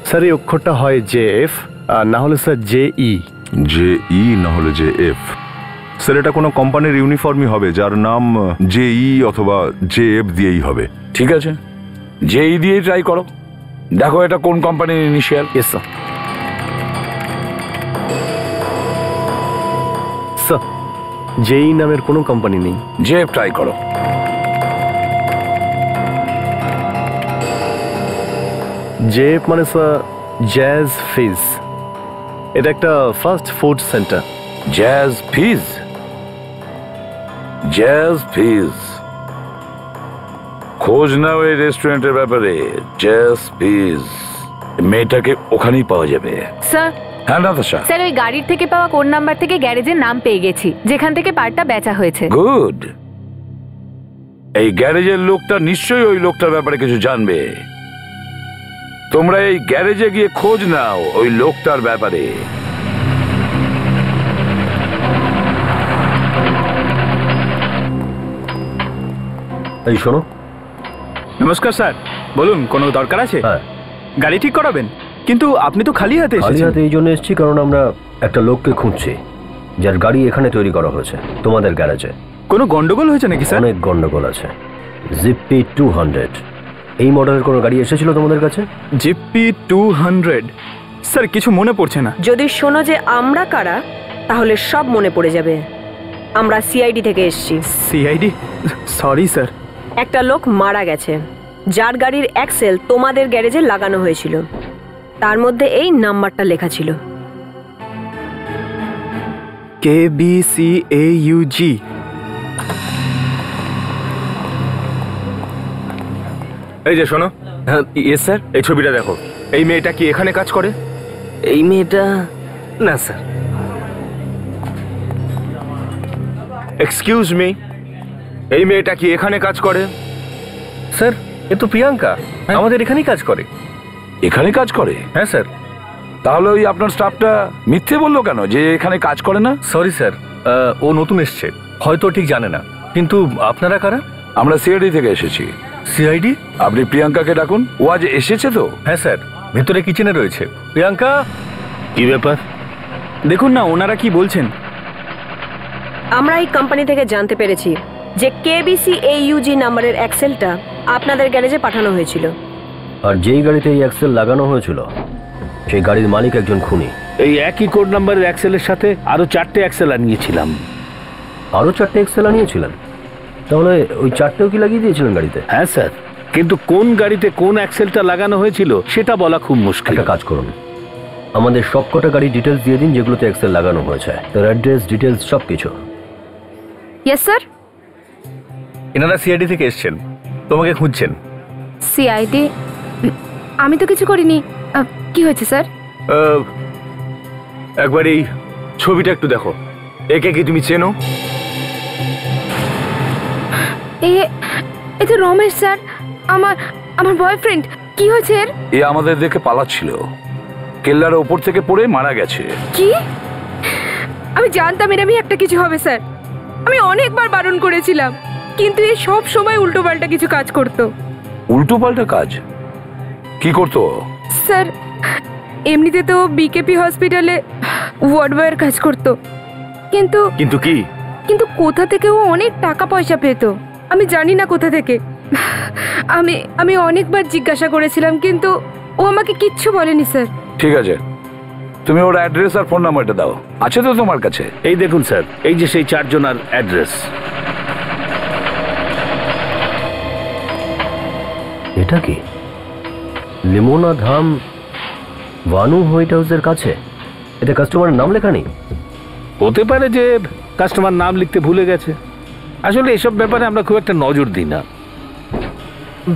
স্যার, এই অক্ষরটা হয় JF আর না হলে স্যার JE। JE না হলে JF। স্যার, এটা কোনো কোম্পানির ইউনিফর্মই হবে যার নাম JE অথবা JF দিয়েই হবে। ঠিক আছে, JE দিয়ে ট্রাই করো, দেখো এটা কোন কোম্পানির initial. Yes sir. Sir, JE নামের কোনো কোম্পানি নেই। JF ট্রাই করো। JF মানে স্যার জ্যাজ ফিজ, এটা একটা ফাস্ট ফুড সেন্টার। জ্যাজ ফিজ? জ্যাজ ফিজ খোঁজ নাও এই রেস্টুরেন্টের ব্যাপারে। জাস্ট প্লিজ, মেয়েটাকে ওখানেই পাওয়া যাবে। স্যার হ্যাঁ নাতাশা। স্যার ওই গাড়ির থেকে পাওয়া কোড নাম্বার থেকে গ্যারেজের নাম পেয়ে গেছি, যেখান থেকে পার্টটা বেচা হয়েছে। গুড। এই গ্যারেজের লোকটা নিশ্চয়ই ওই লোকটার ব্যাপারে কিছু জানবে। তোমরা এই গ্যারেজে গিয়ে খোঁজ নাও ওই লোকটার ব্যাপারে। এই শোনো। নমস্কার স্যার, বলুন কোনো দরকার আছে? হ্যাঁ, গাড়ি ঠিক করাবেন, কিন্তু আপনি তো খালি হাতে খালি এসেছেন। হাতে এই জন্য এসেছি কারণ আমরা একটা লোককে খুঁজছি যার গাড়ি এখানে তৈরি করা হয়েছে তোমাদের গ্যারেজে। কোনো গন্ডগোল হয়েছে নাকি স্যার? অনেক গন্ডগোল আছে। জিপি 200 এই মডেলের কোনো গাড়ি এসেছিল তোমাদের কাছে? জিপি 200? স্যার কিছু মনে পড়ছে না। যদি শোনো যে আমরা কারা, তাহলে সব মনে পড়ে যাবে। আমরা সিআইডি থেকে এসেছি। সিআইডি? Sorry sir. একটা লোক মারা গেছে যার গাড়ির অ্যাক্সেল তোমাদের গ্যারেজে লাগানো হয়েছিল। তার মধ্যে এই নাম্বারটা লেখা ছিল। KBCAUG। এই যে শোনো। হ্যাঁ ইয়েস স্যার। এই ছবিটা দেখো। এই মেয়েটা কি এখানে কাজ করে? এই মেয়েটা না স্যার। এক্সকিউজ মি, এই মেয়েটা কি এখানে কাজ করে? স্যার এ তো প্রিয়াঙ্কা, আমাদের এখানেই কাজ করে। এখানে কাজ করে? হ্যাঁ স্যার। তাহলে ওই আপনার স্টাফটা মিথ্যে বললো কেন যে এখানে কাজ করে না? সরি স্যার, ও নতুন এসছে, হয়তো ঠিক জানে না। কিন্তু আপনারা কারা? আমরা সিআইডি থেকে এসেছি। সিআইডি? আপনি প্রিয়াঙ্কাকে ডাকুন, ও আজ এসেছে তো। হ্যাঁ স্যার, ভেতরে কিচেনে রয়েছে। প্রিয়াঙ্কা। কি ব্যাপার? দেখুন না ওনারা কি বলছেন। আমরা এই কোম্পানি থেকে জানতে পেরেছি যে KBCAUG নাম্বারের অ্যাক্সেলটা আপনাদের গ্যারেজে পাঠানো হয়েছিল। আর যেই গাড়িতে এই অ্যাক্সেল লাগানো হয়েছিল সেই গাড়ির মালিক একজন খুনি। এই একই কোড নাম্বারের অ্যাক্সেলের সাথে আরো 4টে অ্যাক্সেল আনিয়েছিলাম। আরও 4টে অ্যাক্সেল আনিয়েছিলেন? তাহলে ওই 4টেও কি লাগিয়ে দিয়েছিলেন গাড়িতে? হ্যাঁ স্যার, কিন্তু কোন গাড়িতে কোন অ্যাক্সেলটা লাগানো হয়েছিল সেটা বলা খুব মুশকিল। একটা কাজ করুন, আমাদের সবকটা গাড়ি ডিটেলস দিয়ে দিন যেগুলোতে অ্যাক্সেল লাগানো হয়েছে, তার অ্যাড্রেস, ডিটেলস সব কিছু। Yes sir. এনারা সিআইডি থেকে এসছেন, তোমাকে খুঁজছেন। সিআইডি? আমি তো কিছু করিনি। কি হয়েছে স্যার? একবার এই ছবিটা একটু দেখো। একে কি তুমি চেনো? এ তো রমেশ স্যার, আমার বয়ফ্রেন্ড। কি হয়েছে এর? এ আমাদের দেখে পালাচ্ছিল, কেল্লার ওপর থেকে পড়ে মারা গেছে। কি? আমি জানতাম এর আমি একটা কিছু হবে স্যার। আমি অনেকবার বারণ করেছিলাম, কিন্তু এ সব সময় উল্টোপাল্টা কিছু কাজ করতো। উল্টো পাল্টা কাজ? কি করতো? স্যার এমনিতে তো বিকেপি হসপিটালে ওয়ার্ড বয়ের কাজ করতো, কিন্তু কিন্তু কি? কিন্তু কোথা থেকে ও অনেক টাকা পয়সা পেত, আমি জানি না কোথা থেকে। আমি অনেকবার জিজ্ঞাসা করেছিলাম, কিন্তু ও আমাকে কিচ্ছু বলেনি স্যার। ঠিক আছে, তুমি ওর অ্যাড্রেস আর ফোন নাম্বারটা দাও। আছে তো তোমার কাছে? এই দেখুন স্যার, এই যে সেই 4 জনের অ্যাড্রেস। এটা কি? লিমোনা ধাম ভানু হোয়াইট হাউসের কাছে? এতে কাস্টমারের নাম লেখা নেই? হতে পারে যে কাস্টমার নাম লিখতে ভুলে গেছে। আসলে এসব ব্যাপারে আমরা খুব একটা নজর দিই না।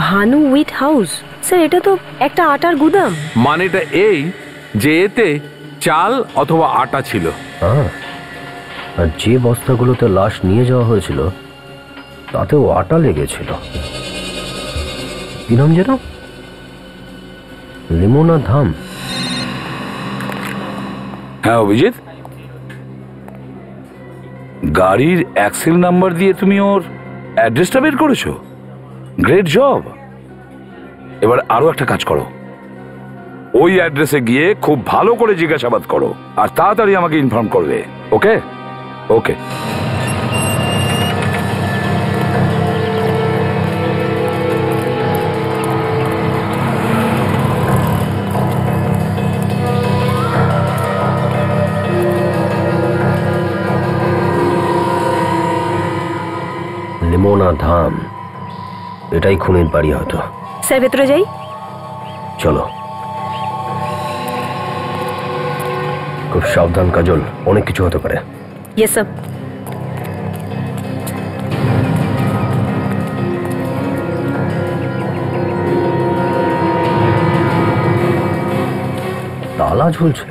Bhanu wheat house? স্যার এটা তো একটা আটার গুদাম। মানেটা এই যে এতে চাল অথবা আটা ছিল। হ্যাঁ, আর যে বস্তাগুলোতে লাশ নিয়ে যাওয়া হয়েছিল তাতেও আটা লেগেছিল। কি নাম যেন? লিমোনা ধাম। হ্যাঁ অভিজিৎ, গাড়ির অ্যাক্সেল নাম্বার দিয়ে তুমি ওর অ্যাড্রেসটা বের করেছো। Great job. এবার আরো একটা কাজ করো, ওই অ্যাড্রেসে গিয়ে খুব ভালো করে জিজ্ঞাসাবাদ করো আর তাড়াতাড়ি আমাকে ইনফর্ম করবে। ওকে? ওকে। লিমোনা ধাম, এটাই খুনের বাড়ি হতো। স্যার ভেতরে যাই? চলো। খুব সাবধান কাজল, অনেক কিছু হতে পারে। Yes sir. ঝুলছে।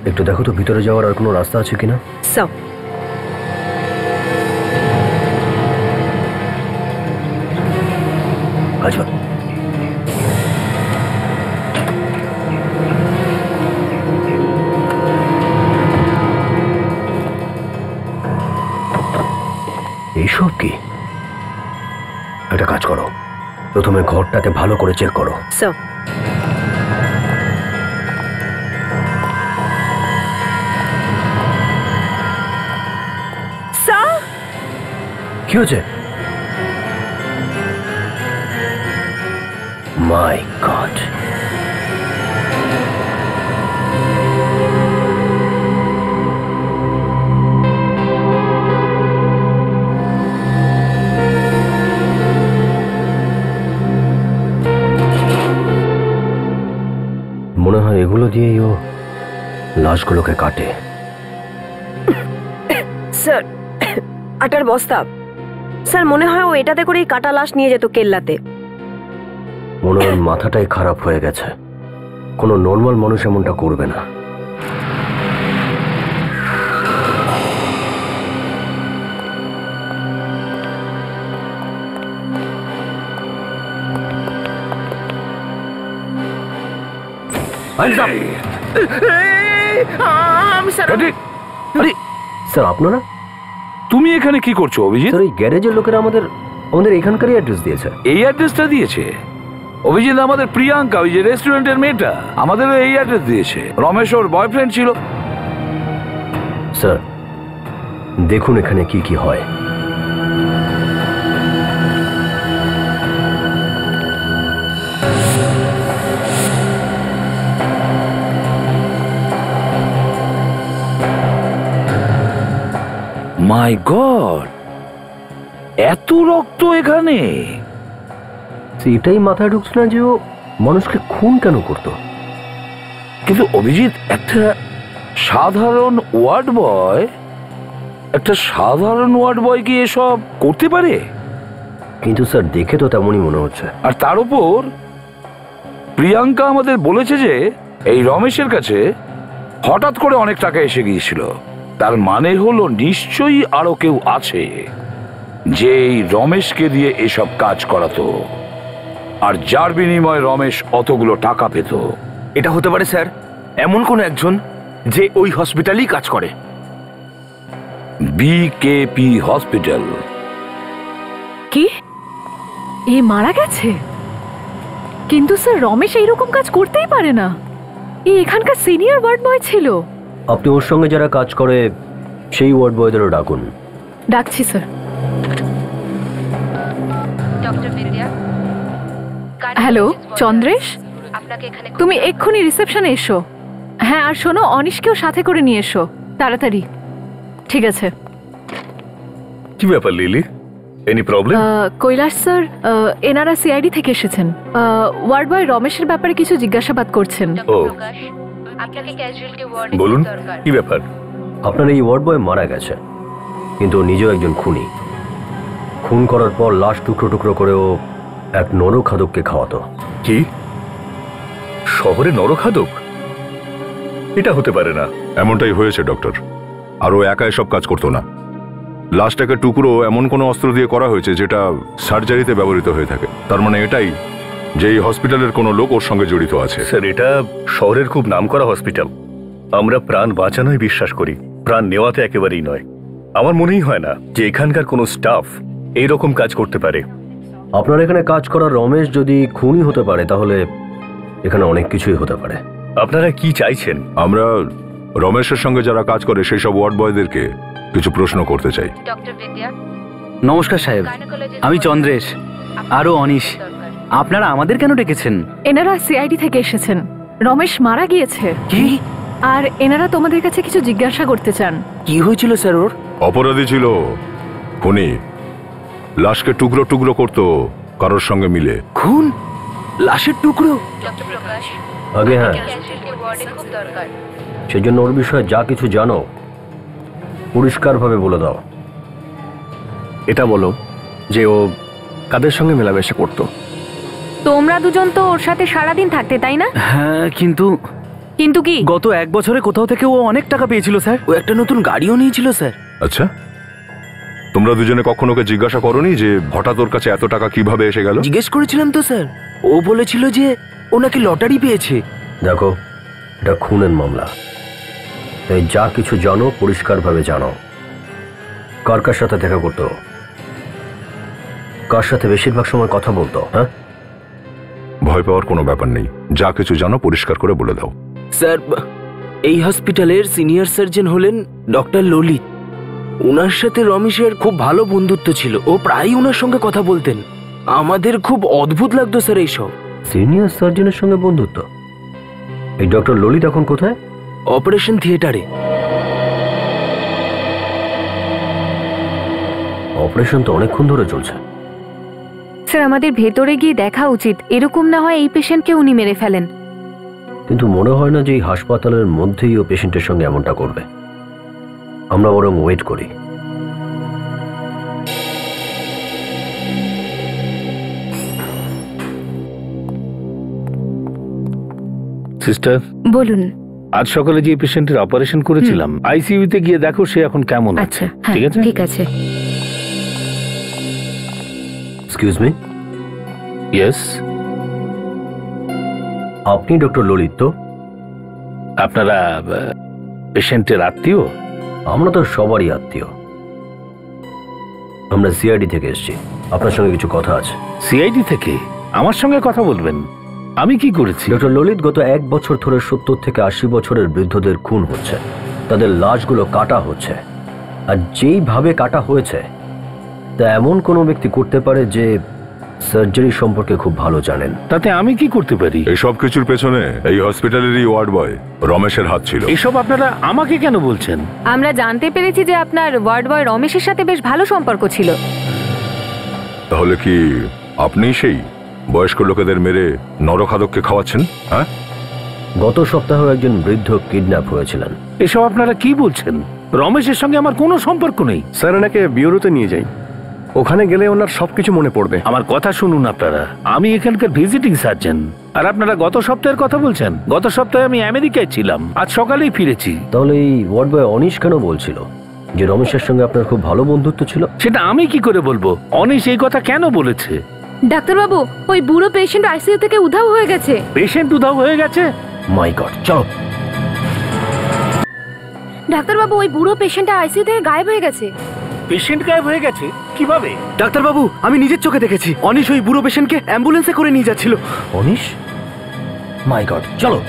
একটু দেখো তো ভিতরে যাওয়ার আর কোনো রাস্তা আছে কিনা। স্যার, আচ্ছা, এইসব কি? একটা কাজ করো, প্রথমে ঘরটাকে ভালো করে চেক করো। স্যার। স্যার, কি হয়েছে? মাই গড, মনে হয় এগুলো দিয়েই ও লাশগুলোকে কাটে। স্যার, আটার বস্তা। স্যার, মনে হয় ও এটাতে করেই কাটা লাশ নিয়ে যেত কেল্লাতে। মনে হয় মাথাটাই খারাপ হয়ে গেছে। কোনো নর্মাল মানুষ এমনটা করবে না। স্যার, আপনারা? তুমি এখানে কি করছো অভিজিৎ? স্যার, এই গ্যারেজের লোকেরা আমাদের এখানকারই অ্যাড্রেস দিয়েছে। এই অ্যাড্রেসটা দিয়েছে? অভিজিৎ, আমাদের প্রিয়াঙ্কা, ওই যে রেস্টুরেন্টের মেয়েটা, আমাদেরও এই অ্যাড্রেস দিয়েছে। রমেশ ওর বয়ফ্রেন্ড ছিল। স্যার, দেখুন এখানে কি কি হয়। মাই গড, এত রক্ত এখানে! এটাই মাথায় ঢুকছে না যে ও মানুষকে খুন কেন করতো। কিন্তু অভিজিৎ, একটা সাধারণ ওয়ার্ড বয় কি এসব করতে পারে? কিন্তু স্যার, দেখে তো তেমনই মনে হচ্ছে। আর তার উপর প্রিয়াঙ্কা আমাদের বলেছে যে এই রমেশের কাছে হঠাৎ করে অনেক টাকা এসে গিয়েছিল। তার মানে হলো নিশ্চয়ই আরো কেউ আছে যে এই রমেশকে দিয়ে এসব কাজ করাতো, আর যার বিনিময়ে রমেশ অতগুলো টাকা পেত। এটা হতে পারে স্যার এমন কোন একজন যে ওই হসপিটালেই কাজ করে। বিকেপি হসপিটাল। কি? এ মারা গেছে? কিন্তু স্যার, রমেশ এইরকম কাজ করতেই পারে না। এখানকার সিনিয়র ওয়ার্ড বয় ছিল। আপনি ওর সঙ্গে যারা কাজ করে সেই ওয়ার্ড বয়দেরও ডাকুন। ডাকছি স্যার। হ্যালো চন্দ্রেশ, তুমি এক্ষুনি রিসেপশনে এসো। হ্যাঁ, আর শোনো, অনিশকেও সাথে করে নিয়ে এসো তাড়াতাড়ি। ঠিক আছে। কি ব্যাপার lily, any problem? Kailash sir, এনারা সিআইডি থেকে এসেছেন। ওয়ার্ড বয় রমেশের ব্যাপারে কিছু জিজ্ঞাসাবাদ করছেন। ও, বলুন কি ব্যাপার? আপনার এই ওয়ার্ড বয় মারা গেছে, কিন্তু ও নিজেও একজন খুনি। খুন করার পর লাশ টুকরো টুকরো করে ও এক নরখাদককে খাওয়াতো। কি? শহরে নরখাদক? এটা হতে পারে না। এমনটাই হয়েছে ডক্টর। আর ও একা এসব কাজ করতো না। লাশটাকে টুকরো এমন কোনো অস্ত্র দিয়ে করা হয়েছে যেটা সার্জারিতে ব্যবহৃত হয়ে থাকে। তার মানে এটাই যে এই হসপিটালের কোনো লোক ওর সঙ্গে জড়িত আছে। স্যার, এটা শহরের খুব নামকরা হসপিটাল। আমরা প্রাণ বাঁচানোই বিশ্বাস করি, প্রাণ নেওয়াতে একেবারেই নয়। আমার মনেই হয় না যে এখানকার কোনো স্টাফ এইরকম কাজ করতে পারে। আপনার এখানে কাজ করা রমেশ যদি খুনি হতে পারে, তাহলে এখানে অনেক কিছুই হতে পারে। আপনারা কি চাইছেন? আমরা রমেশের সঙ্গে যারা কাজ করে সেই সব ওয়ার্ড বয়দেরকে কিছু প্রশ্ন করতে চাই। নমস্কার সাহেব, আমি চন্দ্রেশ, আরো অনিশ। আপনারা আমাদের কেন ডেকেছেন? এনারা সিআইডি থেকে এসেছেন। রমেশ মারা গিয়েছে। কি? আর এনারা তোমাদের কাছে কিছু জিজ্ঞাসা করতে চান। কি হয়েছিল স্যার ওর? অপরাধী ছিল, খুনি। লাশকে টুকরো টুকরো করতো কারোর সঙ্গে মিলে। খুন? লাশের টুকরো? আগে হ্যাঁ, সেজন্য ওর বিষয়ে যা কিছু জানো পরিষ্কারভাবে বলে দাও। এটা বলো যে ও কাদের সঙ্গে মেলামেশা করতো। তোমরা দুজন তো ওর সাথে সারাদিন থাকতে, তাই না? হ্যাঁ, কিন্তু কিন্তু কি? গত 1 বছরে কোথাও থেকে ও অনেক টাকা পেয়েছিল স্যার। ও একটা নতুন গাড়িও নিয়েছিল স্যার। আচ্ছা, তোমরা দুজনে কখনো ওকে জিজ্ঞাসা করোনি যে হঠাৎ ওর কাছে এত টাকা কিভাবে এসে গেল? জিজ্ঞেস করেছিলাম তো স্যার, ও বলেছিল যে ও নাকি লটারি পেয়েছে। দেখো, এটা খুনের মামলা, তাই যা কিছু জানো পরিষ্কারভাবে জানো। কার কার সাথে দেখা করতো, কার সাথে বেশিরভাগ সময় কথা বলতো? হ্যাঁ, ভয় পাওয়ার কোনো ব্যাপার নেই, যা কিছু জানো পরিষ্কার করে বলে দাও। স্যার, এই হসপিটালের সিনিয়র সার্জন হলেন ডক্টর ললিত। ওনার সাথে রমেশের খুব ভালো বন্ধুত্ব ছিল, ও প্রায়ই ওনার সঙ্গে কথা বলতেন। আমাদের খুব অদ্ভুত লাগতো স্যার এইসব। সিনিয়র সার্জনের সঙ্গে বন্ধুত্ব? এই ডক্টর ললিত এখন কোথায়? অপারেশন থিয়েটারে। অপারেশন তো অনেকক্ষণ ধরে চলছে। স্যার, আমাদের ভেতরে গিয়ে দেখা উচিত, এরকম না হয় এই পেশেন্টকে উনি মেরে ফেলেন। কিন্তু মনে হয় না যে এই হাসপাতালের মধ্যেই ও পেশেন্টের সঙ্গে এমনটা করবে। আমরা বরং ওয়েট করি। সিস্টার, বলুন। আজ সকালে যে পেশেন্টের অপারেশন করেছিলাম, আইসিইউতে গিয়ে দেখো সে এখন কেমন আছে। আচ্ছা, হ্যাঁ, ঠিক আছে? ঠিক আছে। Excuse me. ইয়েস। আপনি ডক্টর ললিত তো? আপনারা পেশেন্টের আত্মীয়? আমরা তো সবারই আত্মীয়। আমরা সিআইডি থেকে এসেছি, আপনার সঙ্গে কিছু কথা আছে। সিআইডি থেকে আমার সঙ্গে কথা বলবেন? আমি কি করেছি? ডক্টর ললিত, গত 1 বছর ধরে 70 থেকে 80 বছরের বৃদ্ধদের খুন হচ্ছে, তাদের লাশগুলো কাটা হচ্ছে। আর যেইভাবে কাটা হয়েছে তা এমন কোনো ব্যক্তি করতে পারে যে সার্জারি সম্পর্কে খুব ভালো জানেন। তাতে আমি কি করতে পারি? এই সব কিছুর পেছনে এই হসপিটালেরই ওয়ার্ড বয় রমেশের হাত ছিল। এসব আপনারা আমাকে কেন বলছেন? আমরা জানতে পেরেছি যে আপনার ওয়ার্ড বয় রমেশের সাথে বেশ ভালো সম্পর্ক ছিল। তাহলে কি আপনি সেই বয়স্ক লোকেদের মেরে নরখাদককে খাওয়াচ্ছেন? হ্যাঁ, গত সপ্তাহে একজন বৃদ্ধ কিডন্যাপ হয়েছিলেন। এসব আপনারা কি বলছেন? রমেশের সঙ্গে আমার কোনো সম্পর্ক নেই। স্যার, ওনাকে বিউরোতে নিয়ে যাই, ওখানে গেলে ওনার সবকিছু মনে পড়বে। আমার কথা শুনুন আপনারা, আমি এখানকার ভিজিটিং সার্জন, আর আপনারা গত সপ্তাহের কথা বলছেন। গত সপ্তাহে আমি আমেরিকায় ছিলাম, আজ সকালেই ফিরেছি। তাহলে এই ওয়ার্ড বয় অনিশ কেন বলছিল যে রমেশের সঙ্গে আপনার খুব ভালো বন্ধুত্ব ছিল? সেটা আমি কি করে বলবো? অনিশ এই কথা কেন বলেছে? ডাক্তারবাবু, ওই বুড়ো পেশেন্ট আইসিইউ থেকে উধাও হয়ে গেছে। পেশেন্ট উধাও হয়ে গেছে? মাই গড, চলো। ডাক্তারবাবু, ওই বুড়ো পেশেন্টটা আইসিইউ থেকে গায়েব হয়ে গেছে। পেশেন্ট গায়েব হয়ে গেছে? কিভাবে? ডাক্তারবাবু, আমি নিজের চোখে দেখেছি। অনিশ ওই বুড়ো পেশেন্টকে অ্যাম্বুলেন্সে করে নিয়ে যাচ্ছিল। অনিশ? মাই গড, চলো।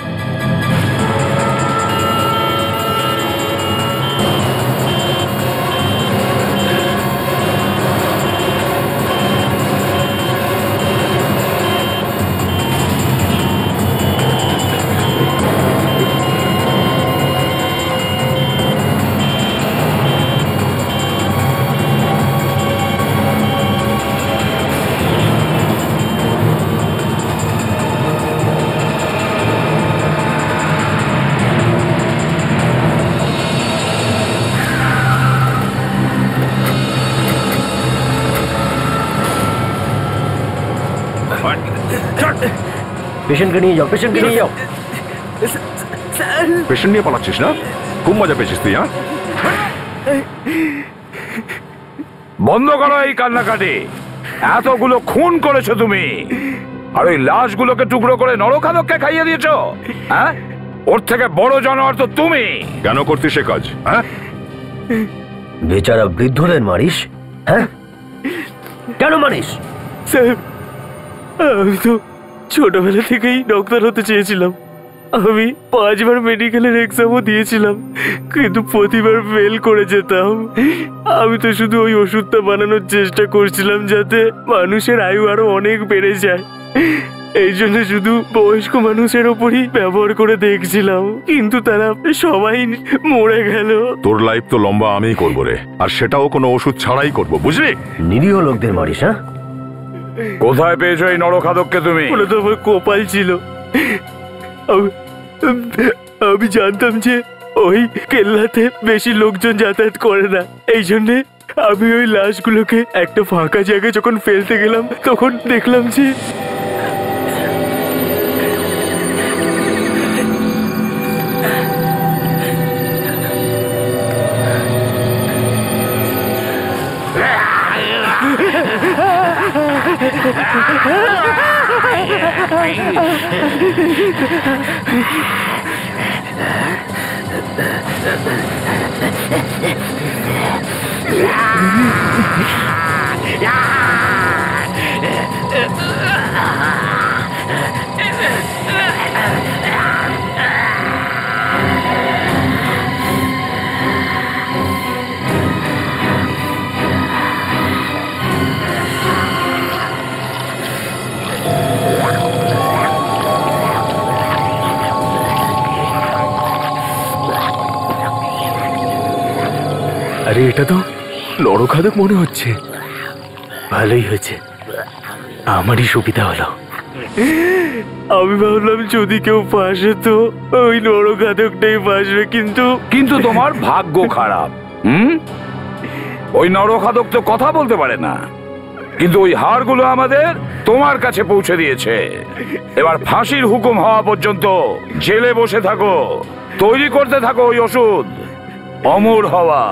পেশেন্টকে নিয়ে যাও, পেশেন্টকে নিয়ে যাও। পেশেন্ট নিয়ে পালাচ্ছিস না? খুব মজা পেয়েছিস তুই? হ্যাঁ, বন্ধ করো এই কান্নাকাটি। এতগুলো খুন করেছো তুমি, আর ওই লাশগুলোকে টুকরো করে নরখাদককে খাইয়ে দিয়েছো। হ্যাঁ, ওর থেকে বড় জানোয়ার তো তুমি। কেন করতিস সে কাজ? হ্যাঁ, বেচারা বৃদ্ধদের মারিস? হ্যাঁ, কেন মারিস? স্যার, আমি তো ছোটবেলা থেকেই ডক্টর হতে চেয়েছিলাম। আমি 5 বার মেডিকেলের এক্সামও দিয়েছিলাম, কিন্তু প্রতিবার ফেল করে যেতাম। আমি তো শুধু ওই ওষুধটা বানানোর চেষ্টা করছিলাম যাতে মানুষের আয়ু আরো অনেক বেড়ে যায়। এই জন্য শুধু বয়স্ক মানুষের ওপরই ব্যবহার করে দেখছিলাম, কিন্তু তারা সবাই মরে গেল। তোর লাইফ তো লম্বা আমিই করবো রে, আর সেটাও কোনো ওষুধ ছাড়াই করবো, বুঝলি? নিরীহ লোকদের মারিস? হ্যাঁ, কোথায় পেয়েছো এই নরখাদককে তুমি? ওটা তো আমার কপাল ছিল। আমি জানতাম যে ওই কেল্লাতে বেশি লোকজন যাতায়াত করে না, এই জন্যে আমি ওই লাশগুলোকে একটা ফাঁকা জায়গায় যখন ফেলতে গেলাম তখন দেখলাম যে আরে এটা তো নরখাদক মনে হচ্ছে। ভালোই হয়েছে, আমারই সুবিধা হলো। আমি ভাবলাম যদি কেউ ফাঁসে তো ওই নরখাদকটাই ফাঁসবে, কিন্তু তোমার ভাগ্য খারাপ। ওই নরখাদক তো কথা বলতে পারে না, কিন্তু ওই হাড়গুলো আমাদের তোমার কাছে পৌঁছে দিয়েছে। এবার ফাঁসির হুকুম হওয়া পর্যন্ত জেলে বসে থাকো, তৈরি করতে থাকো ওই ওষুধ অমর হওয়া।